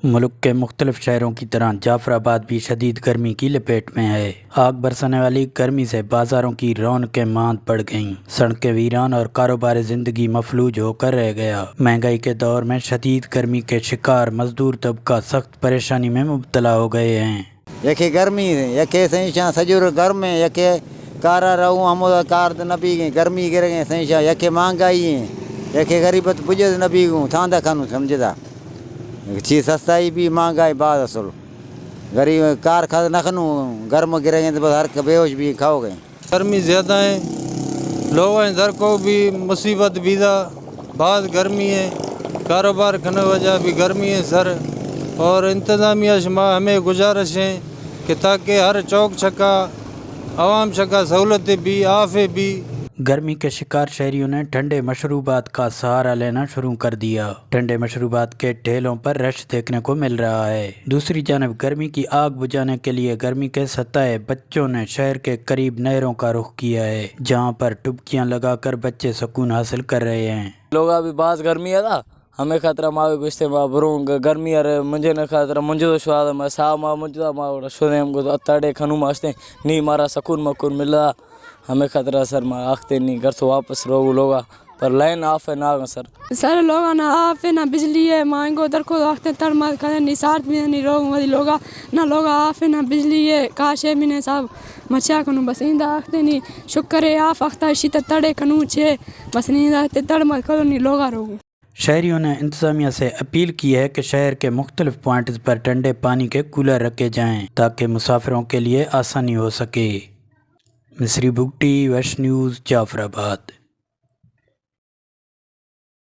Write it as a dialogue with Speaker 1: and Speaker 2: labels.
Speaker 1: ملک کے مختلف شہروں کی طرح جعفر آباد بھی شدید گرمی کی لپیٹ میں ہے۔ آگ برسانے والی گرمی سے بازاروں کی رونقیں ماند پڑ گئیں، سڑکیں ویران اور کاروبار زندگی مفلوج ہو کر رہ گیا۔ مہنگائی کے دور میں شدید گرمی کے شکار مزدور طبقہ سخت پریشانی میں مبتلا ہو گئے ہیں۔
Speaker 2: یکے گرمی یکے سینشا سجور گرم ہے، یکے کارا رہوں ہم کار نہ پی گئے، گرمی گر گئے سینشا، یکے مہنگائی ہے، یکے غریبت پجے نہ پی گوں تھان دا کھانو سمجھدا چیز سستائی بھی مہنگائی بعد اصل غریب کار کھا نہ کھنوں گرم گر گئے تو بس ہر بے ہوش بھی کھاؤ گئے۔
Speaker 3: گرمی زیادہ ہے، لوگوں در کو بھی مصیبت بیدا بعد گرمی ہے، کاروبار کھنے وجہ بھی گرمی ہے سر، اور انتظامیہ شما ہمیں گزارش ہے کہ تاکہ ہر چوک چھکا عوام چھکا سہولتیں بھی آفے بھی۔
Speaker 1: گرمی کے شکار شہریوں نے ٹھنڈے مشروبات کا سہارا لینا شروع کر دیا۔ ٹھنڈے مشروبات کے ٹھیلوں پر رش دیکھنے کو مل رہا ہے۔ دوسری جانب گرمی کی آگ بجھانے کے لیے گرمی کے ستائے بچوں نے شہر کے قریب نہروں کا رخ کیا ہے، جہاں پر ڈبکیاں لگا کر بچے سکون حاصل کر رہے ہیں۔
Speaker 4: لوگ ابھی بعض گرمی ہے نا ہمیں خطرہ ماں گشتے ماں بروں گرمی ہے مجھے نہ خطرہ مجھے تو شواد میں سا ماں مجھے ماں شدے ہم کو اتڑے کھنوں ماستے نہیں مارا سکون مکون ملا ہمیں خطرہ سر ماں آختے نہیں گھر تو واپس رو لوگا پر لائن آف ہے نہ
Speaker 5: سر لوگا نہ آف ہے نہ بجلی ہے مانگو در کو آختے تڑ مت کھڑے نہیں ساتھ بھی نہیں روگ مدی لوگا نہ لوگا آف ہے نہ بجلی ہے کاش ہے بھی نہیں صاحب مچیا کنوں بس ایندہ آختے نہیں شکر ہے آف آختا شیطہ تڑے کنوں چھے بس نہیں آختے تڑ مت کھڑے نہیں لوگا روگو۔
Speaker 1: شہریوں نے انتظامیہ سے اپیل کی ہے کہ شہر کے مختلف پوائنٹس پر ٹھنڈے پانی کے کولر رکھے جائیں تاکہ مسافروں کے لیے آسانی ہو سکے۔ مصری بگٹی، ویسٹ نیوز، جعفر آباد۔